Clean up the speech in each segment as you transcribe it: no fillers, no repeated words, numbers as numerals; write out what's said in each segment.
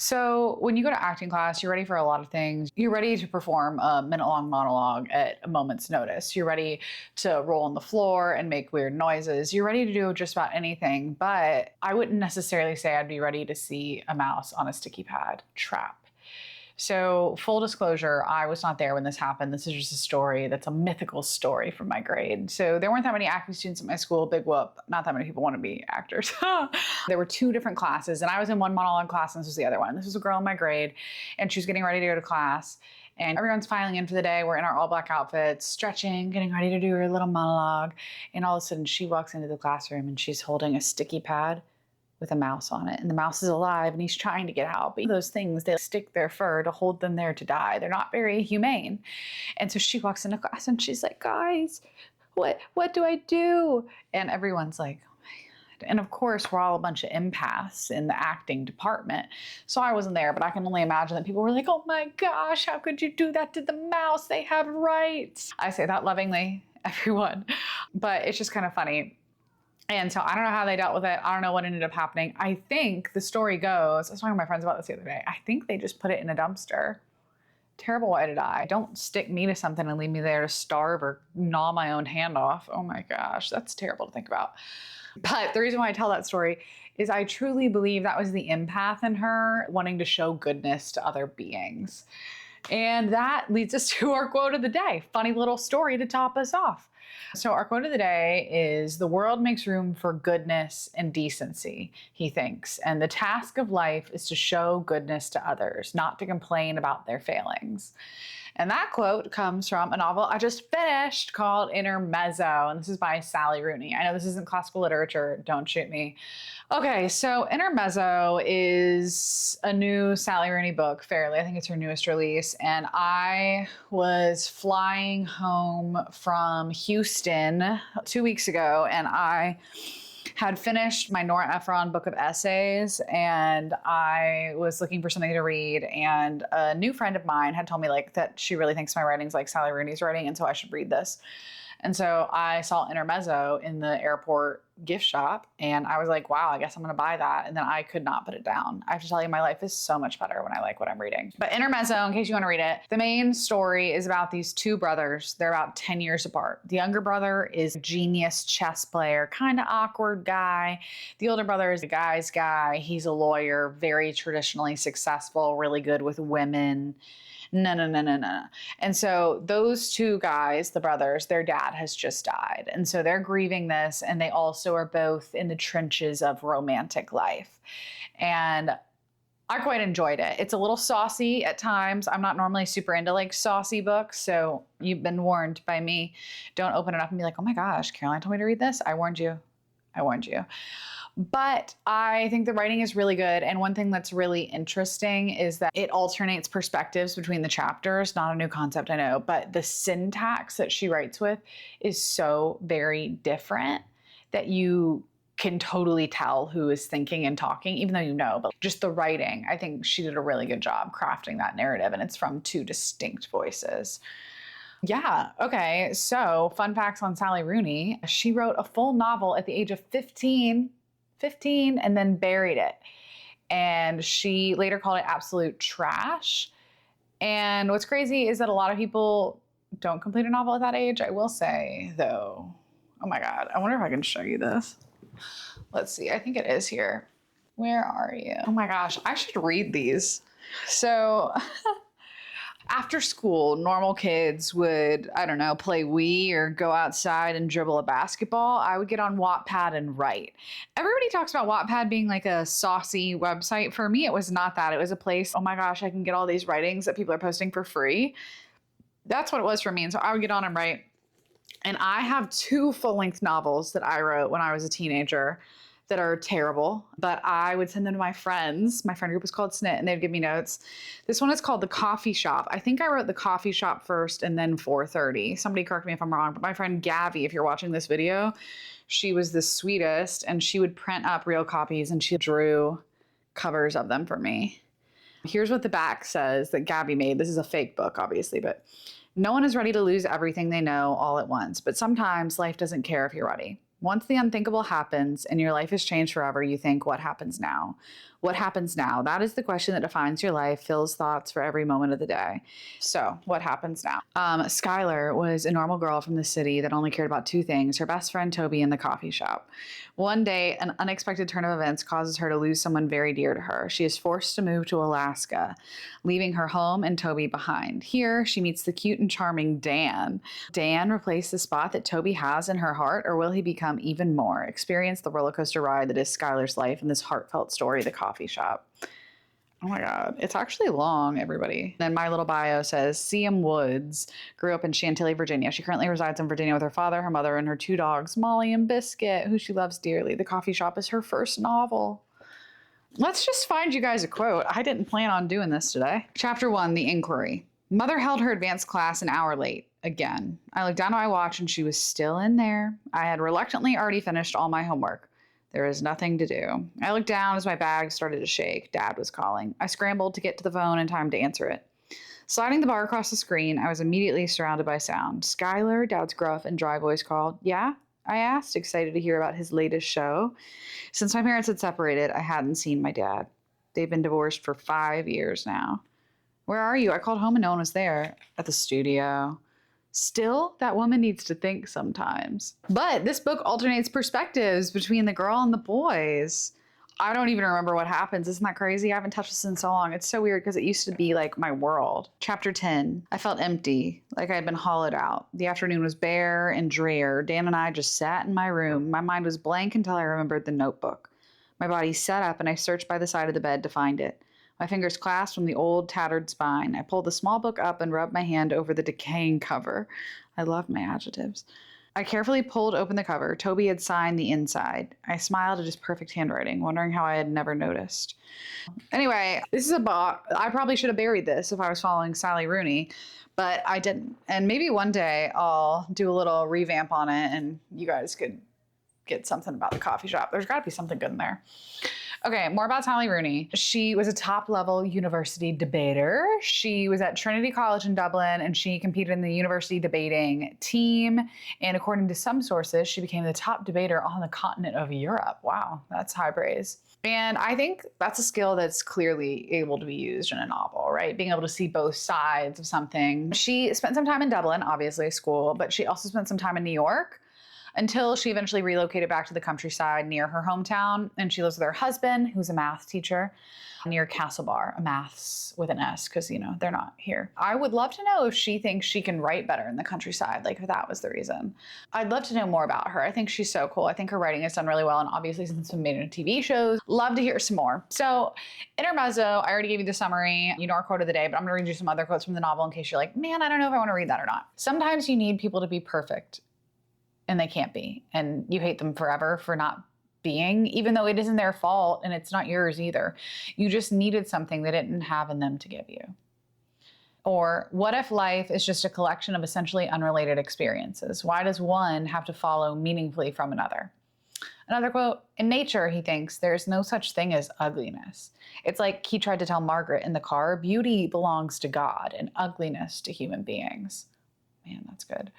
So, when you go to acting class, you're ready for a lot of things. You're ready to perform a minute-long monologue at a moment's notice. You're ready to roll on the floor and make weird noises. You're ready to do just about anything, but I wouldn't necessarily say I'd be ready to see a mouse on a sticky pad trap. So, full disclosure, I was not there when this happened. This is just a story that's a mythical story from my grade. So, there weren't that many acting students at my school, big whoop. Not that many people want to be actors. There were two different classes, and I was in one monologue class, and this was the other one. This was a girl in my grade, and she was getting ready to go to class. And everyone's filing in for the day. We're in our all black outfits, stretching, getting ready to do her little monologue. And all of a sudden, she walks into the classroom, and she's holding a sticky pad with a mouse on it, and the mouse is alive and he's trying to get out. But those things, they stick their fur to hold them there to die. They're not very humane. And so she walks into class and she's like, guys, what do I do? And everyone's like, oh my God. And of course, we're all a bunch of empaths in the acting department. So I wasn't there, but I can only imagine that people were like, oh my gosh, how could you do that to the mouse? They have rights. I say that lovingly, everyone. But it's just kind of funny. And so I don't know how they dealt with it. I don't know what ended up happening. I think the story goes, I was talking to my friends about this the other day. I think they just put it in a dumpster. Terrible way to die. Don't stick me to something and leave me there to starve or gnaw my own hand off. Oh my gosh, that's terrible to think about. But the reason why I tell that story is I truly believe that was the empath in her wanting to show goodness to other beings. And that leads us to our quote of the day. Funny little story to top us off. So our quote of the day is, the world makes room for goodness and decency, he thinks. And the task of life is to show goodness to others, not to complain about their failings. And that quote comes from a novel I just finished called Intermezzo. And this is by Sally Rooney. I know this isn't classical literature. Don't shoot me. Okay, so Intermezzo is a new Sally Rooney book, fairly. I think it's her newest release. And I was flying home from Houston 2 weeks ago, and I had finished my Nora Ephron book of essays, and I was looking for something to read, and a new friend of mine had told me that she really thinks my writing's like Sally Rooney's writing, and so I should read this. And so I saw Intermezzo in the airport gift shop, and I was like, wow, I guess I'm going to buy that. And then I could not put it down. I have to tell you, my life is so much better when I like what I'm reading. But Intermezzo, in case you want to read it, the main story is about these two brothers. They're about 10 years apart. The younger brother is a genius chess player, kind of awkward guy. The older brother is a guy's guy. He's a lawyer, very traditionally successful, really good with women. No. And so those two guys, the brothers, their dad has just died. And so they're grieving this, and they also are both in the trenches of romantic life. And I quite enjoyed it. It's a little saucy at times. I'm not normally super into saucy books, so you've been warned by me. Don't open it up and be like, oh my gosh, Caroline told me to read this. I warned you. But I think the writing is really good. And one thing that's really interesting is that it alternates perspectives between the chapters. Not a new concept, I know, but the syntax that she writes with is so very different that you can totally tell who is thinking and talking, even though you know. But just the writing, I think she did a really good job crafting that narrative, and it's from two distinct voices. Yeah. Okay. So fun facts on Sally Rooney. She wrote a full novel at the age of 15, and then buried it. And she later called it absolute trash. And what's crazy is that a lot of people don't complete a novel at that age. I will say, though, oh my God, I wonder if I can show you this. Let's see. I think it is here. Where are you? Oh my gosh, I should read these. So after school, normal kids would, I don't know, play Wii or go outside and dribble a basketball. I would get on Wattpad and write. Everybody talks about Wattpad being like a saucy website. For me, it was not that. It was a place, oh my gosh, I can get all these writings that people are posting for free. That's what it was for me. And so I would get on and write. And I have 2 full-length novels that I wrote when I was a teenager that are terrible, but I would send them to my friends. My friend group was called SNIT, and they'd give me notes. This one is called The Coffee Shop. I think I wrote The Coffee Shop first and then 4:30. Somebody correct me if I'm wrong, but my friend Gabby, if you're watching this video, she was the sweetest, and she would print up real copies and she drew covers of them for me. Here's what the back says that Gabby made. This is a fake book, obviously, but no one is ready to lose everything they know all at once, but sometimes life doesn't care if you're ready. Once the unthinkable happens and your life has changed forever, you think, what happens now? What happens now? That is the question that defines your life, fills thoughts for every moment of the day. So, what happens now? Skylar was a normal girl from the city that only cared about two things: her best friend Toby and the coffee shop. One day, an unexpected turn of events causes her to lose someone very dear to her. She is forced to move to Alaska, leaving her home and Toby behind. Here, she meets the cute and charming Dan. Dan replace the spot that Toby has in her heart, or will he become even more? Experience the roller coaster ride that is Skylar's life in this heartfelt story, The Coffee Shop. Oh my God. It's actually long, everybody. Then my little bio says, C.M. Woods grew up in Chantilly, Virginia. She currently resides in Virginia with her father, her mother, and her two dogs, Molly and Biscuit, who she loves dearly. The Coffee Shop is her first novel. Let's just find you guys a quote. I didn't plan on doing this today. Chapter 1, The Inquiry. Mother held her advanced class an hour late. Again. I looked down at my watch and she was still in there. I had reluctantly already finished all my homework. There was nothing to do. I looked down as my bag started to shake. Dad was calling. I scrambled to get to the phone in time to answer it. Sliding the bar across the screen, I was immediately surrounded by sound. Skylar, Dad's gruff and dry voice called. Yeah? I asked, excited to hear about his latest show. Since my parents had separated, I hadn't seen my dad. They've been divorced for 5 years now. Where are you? I called home and no one was there. At the studio. Still, that woman needs to think sometimes. But this book alternates perspectives between the girl and the boys. I don't even remember what happens. Isn't that crazy? I haven't touched this in so long. It's so weird because it used to be like my world. Chapter 10. I felt empty, like I had been hollowed out. The afternoon was bare and drear. Dan and I just sat in my room. My mind was blank until I remembered the notebook. My body sat up and I searched by the side of the bed to find it. My fingers clasped from the old, tattered spine. I pulled the small book up and rubbed my hand over the decaying cover. I love my adjectives. I carefully pulled open the cover. Toby had signed the inside. I smiled at his perfect handwriting, wondering how I had never noticed. Anyway, this is a book. I probably should have buried this if I was following Sally Rooney, but I didn't. And maybe one day I'll do a little revamp on it and you guys could get something about the coffee shop. There's got to be something good in there. Okay, more about Sally Rooney. She was a top-level university debater. She was at Trinity College in Dublin, and she competed in the university debating team. And according to some sources, she became the top debater on the continent of Europe. Wow, that's high praise. And I think that's a skill that's clearly able to be used in a novel, right? Being able to see both sides of something. She spent some time in Dublin, obviously school, but she also spent some time in New York, until she eventually relocated back to the countryside near her hometown. And she lives with her husband, who's a math teacher, near Castlebar, a maths with an S, because, you know, they're not here. I would love to know if she thinks she can write better in the countryside, like if that was the reason. I'd love to know more about her. I think she's so cool. I think her writing is done really well. And obviously, since it's been made into TV shows, love to hear some more. So Intermezzo, I already gave you the summary. You know our quote of the day, but I'm going to read you some other quotes from the novel in case you're like, man, I don't know if I want to read that or not. Sometimes you need people to be perfect. And they can't be. And you hate them forever for not being, even though it isn't their fault and it's not yours either. You just needed something they didn't have in them to give you. Or what if life is just a collection of essentially unrelated experiences? Why does one have to follow meaningfully from another? Another quote, in nature, he thinks, there's no such thing as ugliness. It's like he tried to tell Margaret in the car, beauty belongs to God and ugliness to human beings. Man, that's good.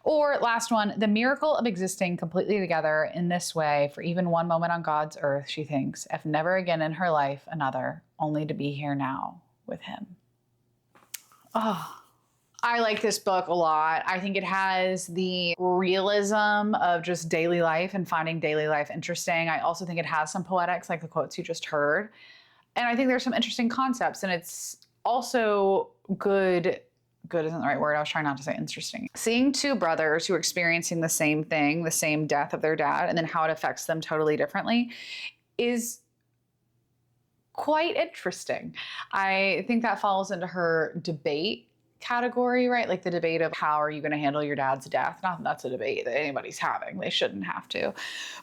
Or last one, the miracle of existing completely together in this way for even one moment on God's earth, she thinks, if never again in her life another, only to be here now with him. Oh, I like this book a lot. I think it has the realism of just daily life and finding daily life interesting. I also think it has some poetics like the quotes you just heard. And I think there's some interesting concepts, and it's also good isn't the right word. I was trying not to say interesting. Seeing two brothers who are experiencing the same thing, the same death of their dad, and then how it affects them totally differently is quite interesting. I think that falls into her debate category, right? Like the debate of how are you going to handle your dad's death? Not that that's a debate that anybody's having. They shouldn't have to.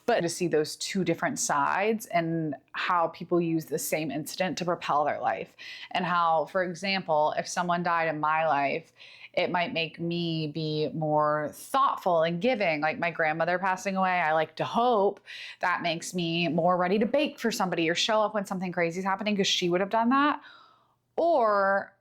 But to see those two different sides and how people use the same incident to propel their life. And how, for example, if someone died in my life, it might make me be more thoughtful and giving. Like my grandmother passing away, I like to hope that makes me more ready to bake for somebody or show up when something crazy is happening because she would have done that. Or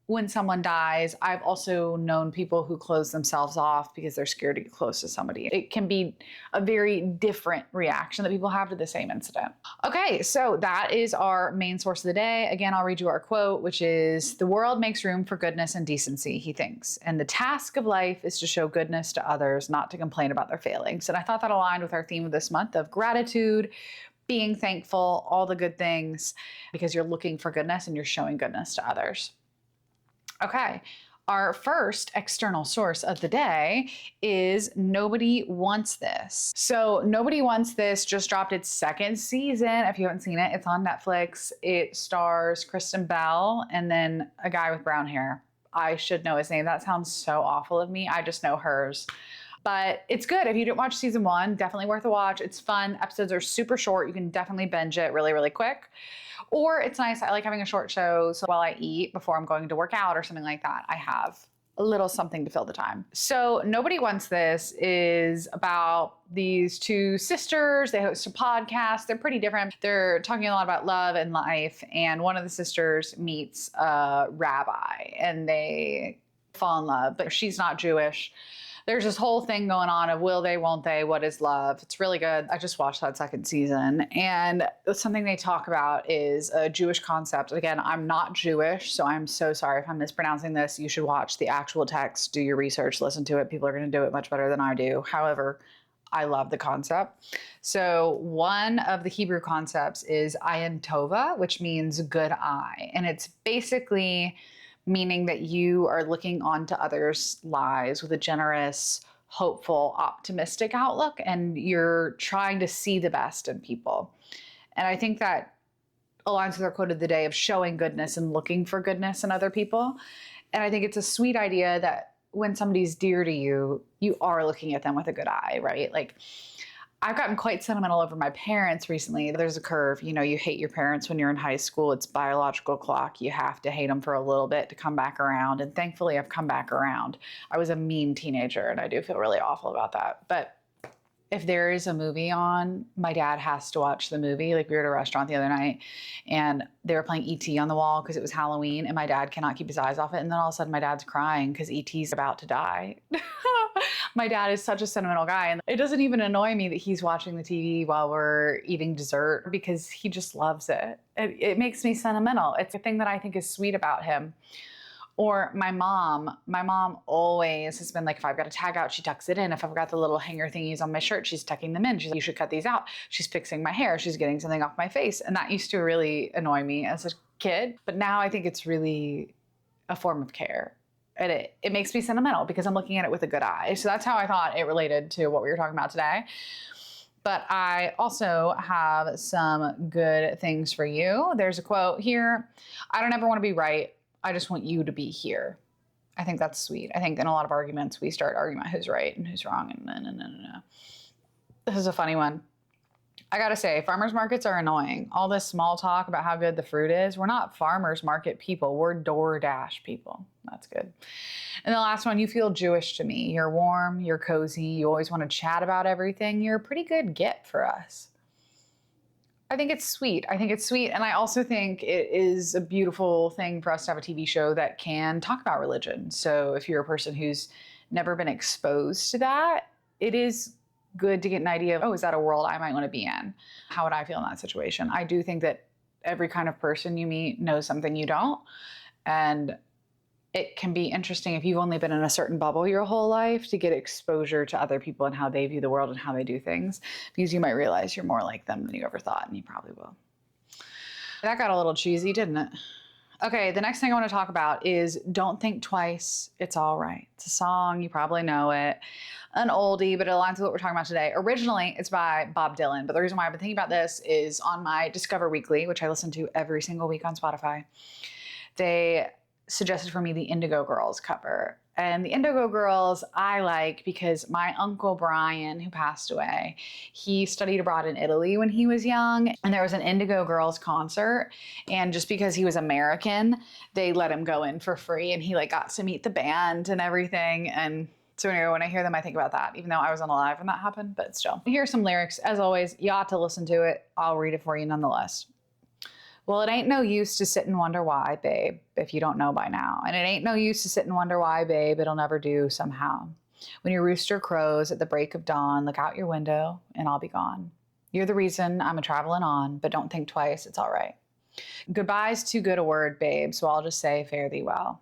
when someone dies, I've also known people who close themselves off because they're scared to get close to somebody. It can be a very different reaction that people have to the same incident. Okay, so that is our main source of the day. Again, I'll read you our quote, which is, "The world makes room for goodness and decency," he thinks. "And the task of life is to show goodness to others, not to complain about their failings." And I thought that aligned with our theme of this month of gratitude, being thankful, all the good things, because you're looking for goodness and you're showing goodness to others. Okay, our first external source of the day is Nobody Wants This. So Nobody Wants This just dropped its second season. If you haven't seen it, it's on Netflix. It stars Kristen Bell and then a guy with brown hair. I should know his name. That sounds so awful of me. I just know hers. But it's good. If you didn't watch season one, definitely worth a watch. It's fun. Episodes are super short. You can definitely binge it really, really quick. Or it's nice. I like having a short show. So while I eat before I'm going to work out or something like that, I have a little something to fill the time. So Nobody Wants This is about these two sisters. They host a podcast. They're pretty different. They're talking a lot about love and life. And one of the sisters meets a rabbi and they fall in love, but she's not Jewish. There's this whole thing going on of will they, won't they, what is love? It's really good. I just watched that second season. And something they talk about is a Jewish concept. Again, I'm not Jewish, so I'm so sorry if I'm mispronouncing this. You should watch the actual text, do your research, listen to it. People are going to do it much better than I do. However, I love the concept. So one of the Hebrew concepts is ayin tova, which means good eye. And it's basically meaning that you are looking onto others' lives with a generous, hopeful, optimistic outlook, and you're trying to see the best in people. And I think that aligns with our quote of the day of showing goodness and looking for goodness in other people. And I think it's a sweet idea that when somebody's dear to you, you are looking at them with a good eye, right? Like, I've gotten quite sentimental over my parents recently. There's a curve. You know, you hate your parents when you're in high school. It's biological clock. You have to hate them for a little bit to come back around. And thankfully, I've come back around. I was a mean teenager, and I do feel really awful about that. But if there is a movie on, my dad has to watch the movie. Like, we were at a restaurant the other night, and they were playing E.T. on the wall because it was Halloween, and my dad cannot keep his eyes off it. And then all of a sudden, my dad's crying because E.T.'s about to die. My dad is such a sentimental guy, and it doesn't even annoy me that he's watching the TV while we're eating dessert because he just loves it. It makes me sentimental. It's a thing that I think is sweet about him. Or my mom always has been like, if I've got a tag out, she tucks it in. If I've got the little hanger thingies on my shirt, she's tucking them in. She's like, you should cut these out. She's fixing my hair. She's getting something off my face. And that used to really annoy me as a kid. But now I think it's really a form of care. And it makes me sentimental because I'm looking at it with a good eye. So that's how I thought it related to what we were talking about today. But I also have some good things for you. There's a quote here. I don't ever want to be right. I just want you to be here. I think that's sweet. I think in a lot of arguments, we start arguing about who's right and who's wrong. And no. This is a funny one. I gotta say, farmers markets are annoying. All this small talk about how good the fruit is. We're not farmers market people. We're DoorDash people. That's good. And the last one, you feel Jewish to me. You're warm, you're cozy. You always want to chat about everything. You're a pretty good get for us. I think it's sweet. And I also think it is a beautiful thing for us to have a TV show that can talk about religion. So if you're a person who's never been exposed to that, it is good to get an idea of, oh, is that a world I might want to be in? How would I feel in that situation? I do think that every kind of person you meet knows something you don't. And it can be interesting if you've only been in a certain bubble your whole life to get exposure to other people and how they view the world and how they do things, because you might realize you're more like them than you ever thought, and you probably will. That got a little cheesy, didn't it? Okay, the next thing I want to talk about is Don't Think Twice, It's All Right. It's a song, you probably know it. An oldie, but it aligns with what we're talking about today. Originally, it's by Bob Dylan, but the reason why I've been thinking about this is on my Discover Weekly, which I listen to every single week on Spotify, they suggested for me the Indigo Girls cover. And the Indigo Girls I like because my Uncle Brian, who passed away, he studied abroad in Italy when he was young, and there was an Indigo Girls concert, and just because he was American, they let him go in for free, and he got to meet the band and everything. And so anyway, when I hear them, I think about that, even though I wasn't alive when that happened, but still. Here are some lyrics. As always, you ought to listen to it. I'll read it for you nonetheless. Well, it ain't no use to sit and wonder why, babe, if you don't know by now. And it ain't no use to sit and wonder why, babe, it'll never do somehow. When your rooster crows at the break of dawn, look out your window and I'll be gone. You're the reason I'm a traveling on, but don't think twice, it's all right. Goodbye's too good a word, babe, so I'll just say fare thee well.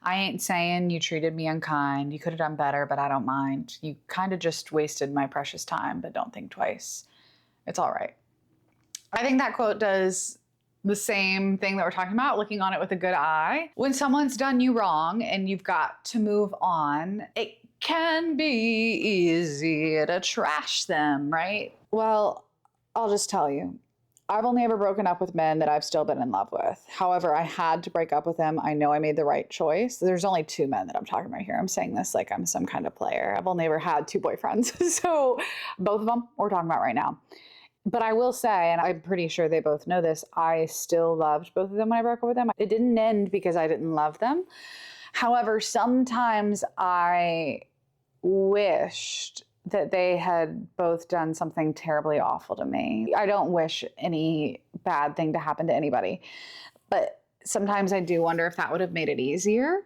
I ain't saying you treated me unkind. You could have done better, but I don't mind. You kind of just wasted my precious time, but don't think twice. It's all right. I think that quote does the same thing that we're talking about, looking on it with a good eye. When someone's done you wrong and you've got to move on, it can be easy to trash them, right? Well, I'll just tell you, I've only ever broken up with men that I've still been in love with. However, I had to break up with them. I know I made the right choice. There's only 2 men that I'm talking about here. I'm saying this like I'm some kind of player. I've only ever had 2 boyfriends. So both of them we're talking about right now. But I will say, and I'm pretty sure they both know this, I still loved both of them when I broke up with them. It didn't end because I didn't love them. However, sometimes I wished that they had both done something terribly awful to me. I don't wish any bad thing to happen to anybody, but sometimes I do wonder if that would have made it easier.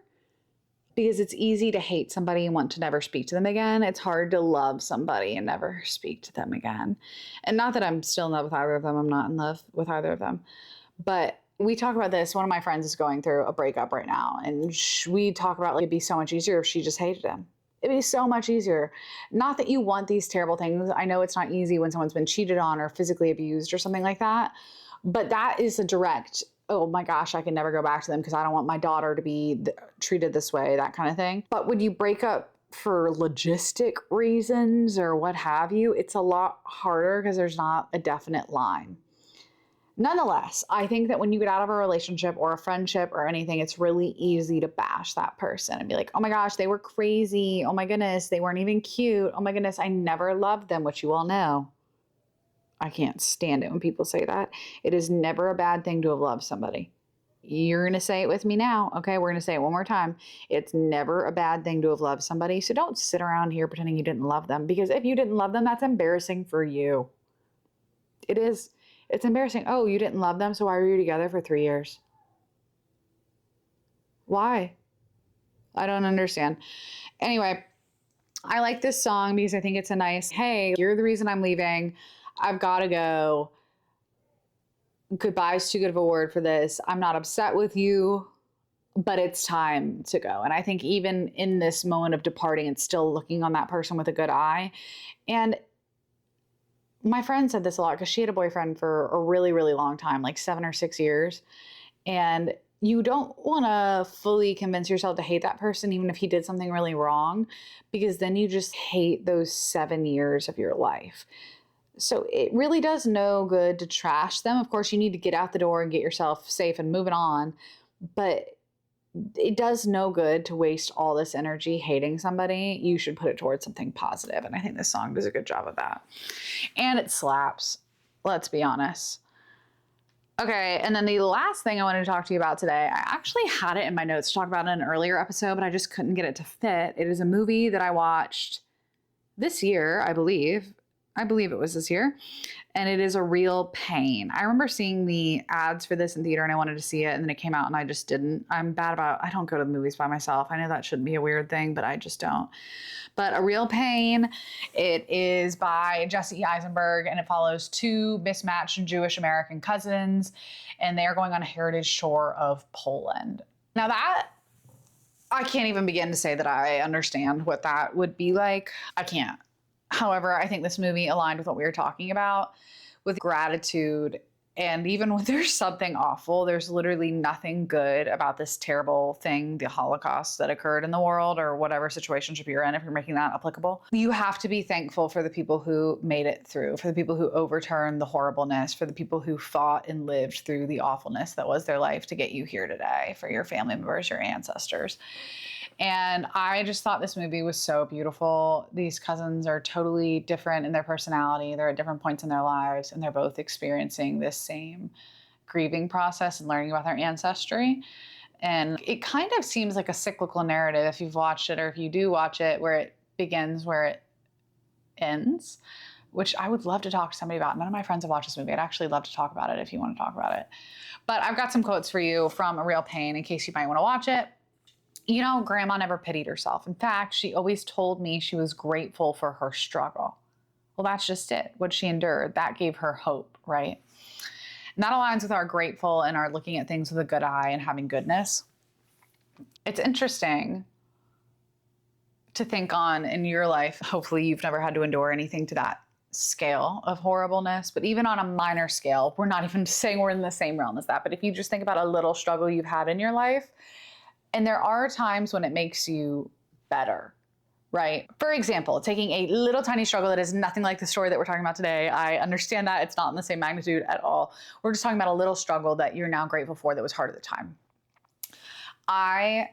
Because it's easy to hate somebody and want to never speak to them again. It's hard to love somebody and never speak to them again. And not that I'm still in love with either of them. I'm not in love with either of them. But we talk about this. One of my friends is going through a breakup right now. And we talk about like, it'd be so much easier if she just hated him. It'd be so much easier. Not that you want these terrible things. I know it's not easy when someone's been cheated on or physically abused or something like that. But that is a direct, oh my gosh, I can never go back to them because I don't want my daughter to be treated this way, that kind of thing. But when you break up for logistic reasons or what have you, it's a lot harder because there's not a definite line. Nonetheless, I think that when you get out of a relationship or a friendship or anything, it's really easy to bash that person and be like, oh my gosh, they were crazy. Oh my goodness, they weren't even cute. Oh my goodness, I never loved them, which you all know. I can't stand it when people say that. It is never a bad thing to have loved somebody. You're going to say it with me now. Okay, we're going to say it one more time. It's never a bad thing to have loved somebody. So don't sit around here pretending you didn't love them, because if you didn't love them, that's embarrassing for you. It is. It's embarrassing. Oh, you didn't love them, so why were you together for 3 years? Why? I don't understand. Anyway, I like this song because I think it's a nice, hey, you're the reason I'm leaving. I've got to go. Goodbye is too good of a word for this. I'm not upset with you, but it's time to go. And I think even in this moment of departing, it's still looking on that person with a good eye. And my friend said this a lot because she had a boyfriend for a really, really long time, like 7 or 6 years. And you don't want to fully convince yourself to hate that person, even if he did something really wrong, because then you just hate those 7 years of your life. So it really does no good to trash them. Of course, you need to get out the door and get yourself safe and moving on. But it does no good to waste all this energy hating somebody. You should put it towards something positive. And I think this song does a good job of that. And it slaps. Let's be honest. Okay, and then the last thing I wanted to talk to you about today, I actually had it in my notes to talk about in an earlier episode, but I just couldn't get it to fit. It is a movie that I watched this year, I believe. I believe it was this year. And it is A Real Pain. I remember seeing the ads for this in theater and I wanted to see it, and then it came out and I just didn't. I'm bad about, I don't go to the movies by myself. I know that shouldn't be a weird thing, but I just don't. But A Real Pain, it is by Jesse Eisenberg, and it follows 2 mismatched Jewish American cousins, and they are going on a heritage tour of Poland. Now that, I can't even begin to say that I understand what that would be like. I can't. However, I think this movie aligned with what we were talking about, with gratitude. And even when there's something awful, there's literally nothing good about this terrible thing, the Holocaust that occurred in the world, or whatever situationship you're in, if you're making that applicable. You have to be thankful for the people who made it through, for the people who overturned the horribleness, for the people who fought and lived through the awfulness that was their life to get you here today, for your family members, your ancestors. And I just thought this movie was so beautiful. These cousins are totally different in their personality. They're at different points in their lives, and they're both experiencing this same grieving process and learning about their ancestry. And it kind of seems like a cyclical narrative if you've watched it, or if you do watch it, where it begins where it ends. which I would love to talk to somebody about. None of my friends have watched this movie. I'd actually love to talk about it if you want to talk about it. But I've got some quotes for you from A Real Pain in case you might want to watch it. You know, Grandma never pitied herself. In fact, she always told me she was grateful for her struggle. Well, that's just it. What she endured, that gave her hope, right? And that aligns with our grateful and our looking at things with a good eye and having goodness. It's interesting to think on in your life. Hopefully you've never had to endure anything to that scale of horribleness, but even on a minor scale, we're not even saying we're in the same realm as that. But if you just think about a little struggle you've had in your life, and there are times when it makes you better, right? For example, taking a little tiny struggle that is nothing like the story that we're talking about today. I understand that it's not in the same magnitude at all. We're just talking about a little struggle that you're now grateful for that was hard at the time. I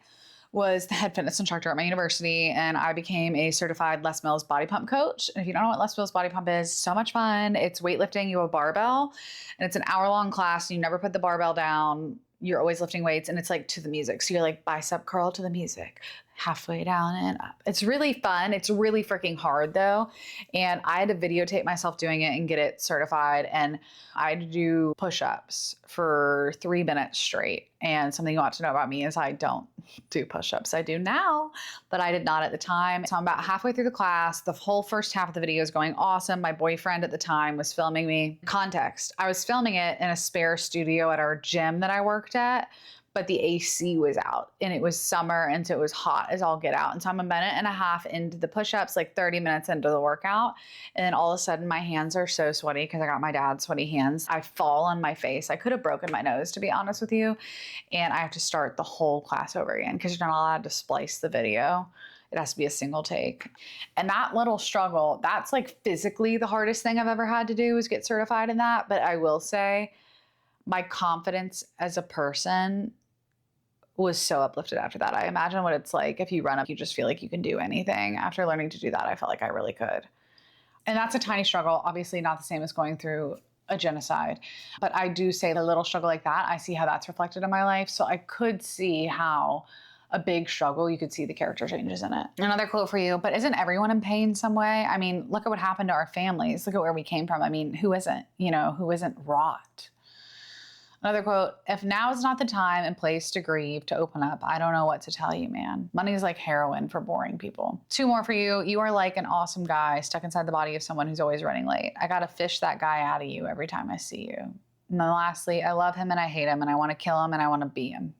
was the head fitness instructor at my university, and I became a certified Les Mills body pump coach. And if you don't know what Les Mills body pump is, so much fun. It's weightlifting. You have a barbell, and it's an hour-long class. You never put the barbell down. You're always lifting weights, and it's like to the music. So you're like bicep curl to the music, halfway down and up. It's really fun. It's really freaking hard though. And I had to videotape myself doing it and get it certified. And I had to do push-ups for 3 minutes straight. And something you ought to know about me is I don't do push-ups. I do now, but I did not at the time. So I'm about halfway through the class. The whole first half of the video is going awesome. My boyfriend at the time was filming me. Context, I was filming it in a spare studio at our gym that I worked at, but the AC was out and it was summer, and so it was hot as all get out. And so I'm a minute and a half into the push-ups, like 30 minutes into the workout, and then all of a sudden my hands are so sweaty because I got my dad's sweaty hands. I fall on my face. I could have broken my nose, to be honest with you, and I have to start the whole class over again because you're not allowed to splice the video. It has to be a single take. And that little struggle, that's like physically the hardest thing I've ever had to do is get certified in that. But I will say my confidence as a person was so uplifted after that. I imagine what it's like if you run up, you just feel like you can do anything. After learning to do that, I felt like I really could. And that's a tiny struggle, obviously not the same as going through a genocide. But I do say the little struggle like that, I see how that's reflected in my life. So I could see how a big struggle, you could see the character changes in it. Another quote for you, but isn't everyone in pain some way? I mean, look at what happened to our families. Look at where we came from. I mean, who isn't, who isn't wrought? Another quote, if now is not the time and place to grieve, to open up, I don't know what to tell you, man. Money is like heroin for boring people. 2 more for you. You are like an awesome guy stuck inside the body of someone who's always running late. I gotta fish that guy out of you every time I see you. And then lastly, I love him and I hate him and I want to kill him and I want to be him.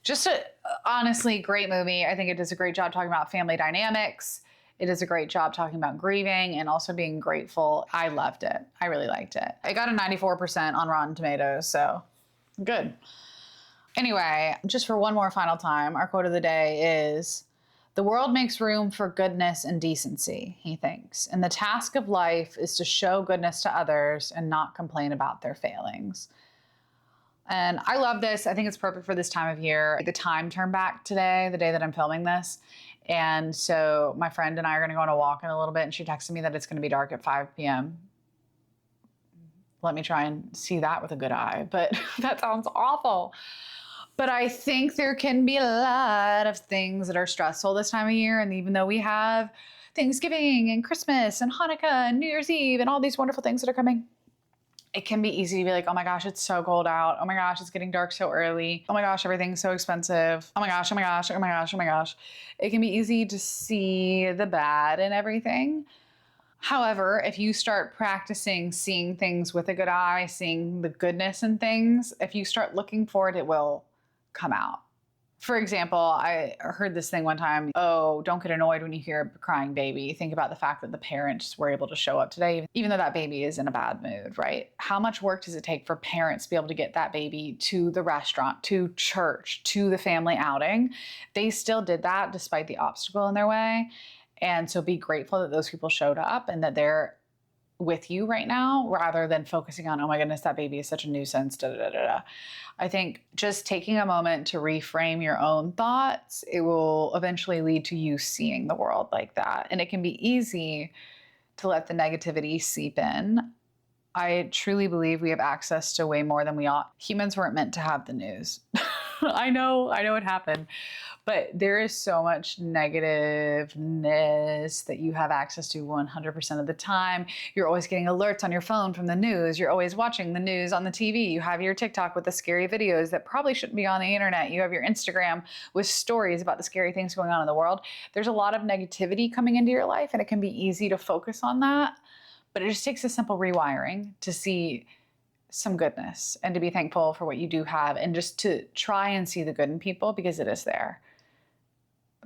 Just a honestly great movie. I think it does a great job talking about family dynamics. It does a great job talking about grieving and also being grateful. I loved it. I really liked it. It got a 94% on Rotten Tomatoes, so good. Anyway, just for one more final time, our quote of the day is, the world makes room for goodness and decency, he thinks. And the task of life is to show goodness to others and not complain about their failings. And I love this. I think it's perfect for this time of year. The time turned back today, the day that I'm filming this. And so my friend and I are going to go on a walk in a little bit, and she texted me that it's going to be dark at 5 p.m. Let me try and see that with a good eye, but that sounds awful. But I think there can be a lot of things that are stressful this time of year. And even though we have Thanksgiving and Christmas and Hanukkah and New Year's Eve and all these wonderful things that are coming, it can be easy to be like, oh my gosh, it's so cold out. Oh my gosh, it's getting dark so early. Oh my gosh, everything's so expensive. Oh my gosh, oh my gosh, oh my gosh, oh my gosh. It can be easy to see the bad in everything. However, if you start practicing seeing things with a good eye, seeing the goodness in things, if you start looking for it, it will come out. For example, I heard this thing one time, oh, don't get annoyed when you hear a crying baby. Think about the fact that the parents were able to show up today, even though that baby is in a bad mood, right? How much work does it take for parents to be able to get that baby to the restaurant, to church, to the family outing? They still did that despite the obstacle in their way. And so be grateful that those people showed up and that they're with you right now, rather than focusing on, oh my goodness, that baby is such a nuisance, da, da, da, da. I think just taking a moment to reframe your own thoughts, it will eventually lead to you seeing the world like that. And it can be easy to let the negativity seep in. I truly believe we have access to way more than we ought. Humans weren't meant to have the news. I know it happened. But there is so much negativeness that you have access to 100% of the time. You're always getting alerts on your phone from the news. You're always watching the news on the TV. You have your TikTok with the scary videos that probably shouldn't be on the internet. You have your Instagram with stories about the scary things going on in the world. There's a lot of negativity coming into your life, and it can be easy to focus on that. But it just takes a simple rewiring to see some goodness and to be thankful for what you do have and just to try and see the good in people because it is there.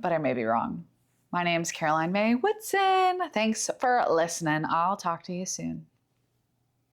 But I may be wrong. My name's Caroline May Woodson. Thanks for listening. I'll talk to you soon.